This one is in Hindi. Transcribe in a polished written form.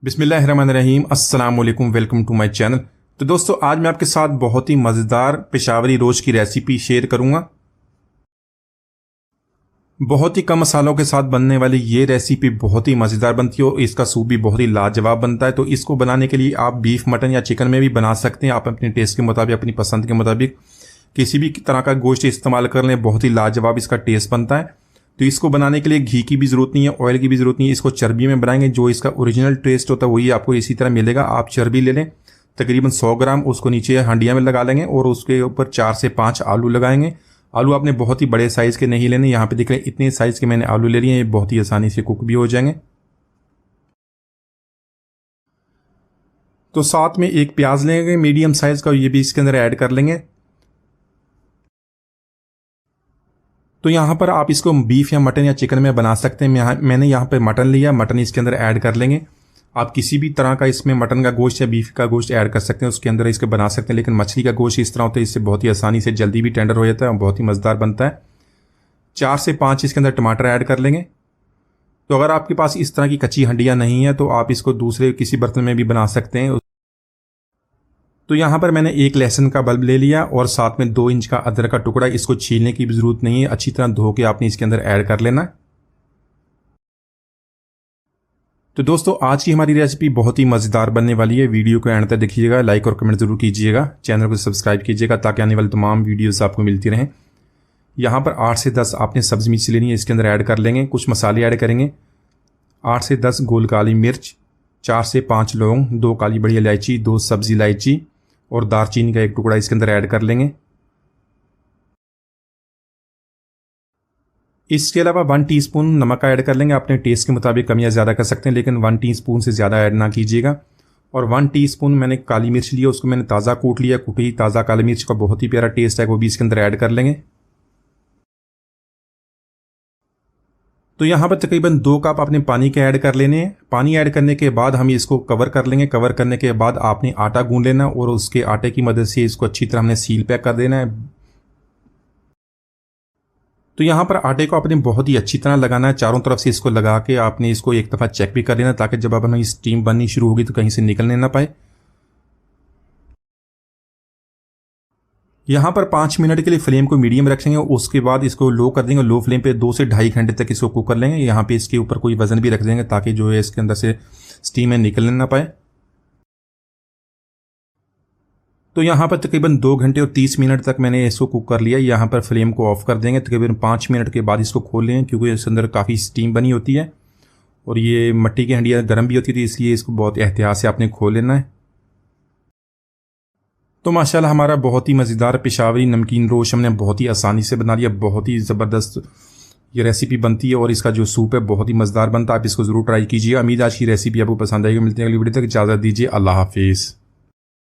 बिस्मिल्लाहिर्रहमानिर्रहीम अस्सलाम वालेकुम, वेलकम टू माय चैनल। तो दोस्तों, आज मैं आपके साथ बहुत ही मज़ेदार पेशावरी रोज़ की रेसिपी शेयर करूंगा। बहुत ही कम मसालों के साथ बनने वाली ये रेसिपी बहुत ही मज़ेदार बनती है और इसका सूप भी बहुत ही लाजवाब बनता है। तो इसको बनाने के लिए आप बीफ, मटन या चिकन में भी बना सकते हैं। आप अपने टेस्ट के मुताबिक, अपनी पसंद के मुताबिक किसी भी तरह का गोश्त इस्तेमाल कर लें, बहुत ही लाजवाब इसका टेस्ट बनता है। तो इसको बनाने के लिए घी की भी ज़रूरत नहीं है, ऑयल की भी ज़रूरत नहीं है। इसको चर्बी में बनाएंगे, जो इसका ओरिजिनल टेस्ट होता है वही आपको इसी तरह मिलेगा। आप चर्बी ले लें तकरीबन 100 ग्राम, उसको नीचे हंडिया में लगा लेंगे और उसके ऊपर 4 से 5 आलू लगाएंगे। आलू आपने बहुत ही बड़े साइज़ के नहीं लेने, यहाँ पे देख रहे हैं इतने साइज़ के मैंने आलू ले लिए हैं। ये बहुत ही आसानी से कुक भी हो जाएंगे। तो साथ में एक प्याज लेंगे मीडियम साइज़ का, ये भी इसके अंदर ऐड कर लेंगे। तो यहाँ पर आप इसको बीफ या मटन या चिकन में बना सकते हैं। मैंने यहाँ पे मटन लिया, मटन इसके अंदर ऐड कर लेंगे। आप किसी भी तरह का इसमें मटन का गोश्त या बीफ का गोश्त ऐड कर सकते हैं, उसके अंदर इसके बना सकते हैं। लेकिन मछली का गोश्त इस तरह होता है, इससे बहुत ही आसानी से जल्दी भी टेंडर हो जाता है और बहुत ही मज़ेदार बनता है। 4 से 5 इसके अंदर टमाटर ऐड कर लेंगे। तो अगर आपके पास इस तरह की कच्ची हंडियाँ नहीं है तो आप इसको दूसरे किसी बर्तन में भी बना सकते हैं। तो यहाँ पर मैंने एक लहसुन का बल्ब ले लिया और साथ में 2 इंच का अदरक का टुकड़ा। इसको छीलने की भी ज़रूरत नहीं है, अच्छी तरह धो के आपने इसके अंदर ऐड कर लेना। तो दोस्तों, आज की हमारी रेसिपी बहुत ही मज़ेदार बनने वाली है। वीडियो को एंड तक देखिएगा, लाइक और कमेंट ज़रूर कीजिएगा, चैनल को सब्सक्राइब कीजिएगा ताकि आने वाली तमाम वीडियोज़ आपको मिलती रहें। यहाँ पर 8 से 10 आपने सब्ज़ी मिर्च लेनी है, इसके अंदर ऐड कर लेंगे। कुछ मसाले ऐड करेंगे। 8 से 10 गोल काली मिर्च, 4 से 5 लौंग, 2 काली बड़ी इलायची, 2 सब्ज़ी इलायची और दालचीनी का एक टुकड़ा इसके अंदर ऐड कर लेंगे। इसके अलावा 1 टीस्पून नमक का ऐड कर लेंगे। अपने टेस्ट के मुताबिक कम या ज़्यादा कर सकते हैं, लेकिन 1 टीस्पून से ज़्यादा ऐड ना कीजिएगा। और 1 टीस्पून मैंने काली मिर्च लिया, उसको मैंने ताज़ा कूट लिया। कूटी ताज़ा काली मिर्च का बहुत ही प्यारा टेस्ट है, वो भी इसके अंदर ऐड कर लेंगे। तो यहाँ पर तकरीबन 2 कप आपने पानी के ऐड कर लेने हैं। पानी ऐड करने के बाद हम इसको कवर कर लेंगे। कवर करने के बाद आपने आटा गूंद लेना और उसके आटे की मदद से इसको अच्छी तरह हमने सील पैक कर देना है। तो यहाँ पर आटे को आपने बहुत ही अच्छी तरह लगाना है, चारों तरफ से इसको लगा के आपने इसको एक दफ़ा चेक भी कर लेना, ताकि जब अब हमें स्टीम बननी शुरू होगी तो कहीं से निकलने ना पाए। यहाँ पर 5 मिनट के लिए फ्लेम को मीडियम रखेंगे, उसके बाद इसको लो कर देंगे। लो फ्लेम पे 2 से ढाई घंटे तक इसको कुक कर लेंगे। यहाँ पे इसके ऊपर कोई वजन भी रख देंगे ताकि जो है इसके अंदर से स्टीम है निकलने ना पाए। तो यहाँ पर तकरीबन 2 घंटे और 30 मिनट तक मैंने इसको कुक कर लिया। यहाँ पर फ्लेम को ऑफ कर देंगे। तकरीबन 5 मिनट के बाद इसको खोल लेंगे, क्योंकि इसके अंदर काफ़ी स्टीम बनी होती है और ये मिट्टी की हंडियाँ गर्म भी होती थी, इसलिए इसको बहुत एहतियात से आपने खोल लेना है। तो माशाल्लाह हमारा बहुत ही मज़ेदार पेशावरी नमकीन रोश हमने बहुत ही आसानी से बना लिया। बहुत ही ज़बरदस्त ये रेसिपी बनती है और इसका जो सूप है बहुत ही मज़ेदार बनता है। आप इसको ज़रूर ट्राई कीजिए। उम्मीद आज की रेसिपी आपको पसंद आएगी। मिलते हैं अगली वीडियो तक, इजाज़त दीजिए। अल्लाह हाफिज़।